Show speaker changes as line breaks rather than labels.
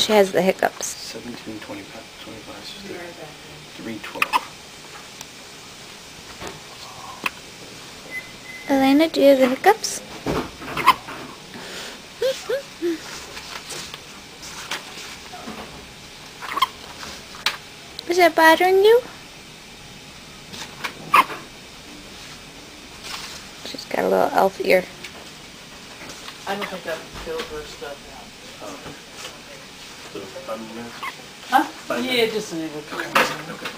she has the hiccups.
17, 25, 312.
Elena, do you have the hiccups? Is that bothering you? She's got a little elf ear.
I don't think that killed her stuff
So 5 minutes?
out. Huh? Yeah, just a little.
Okay.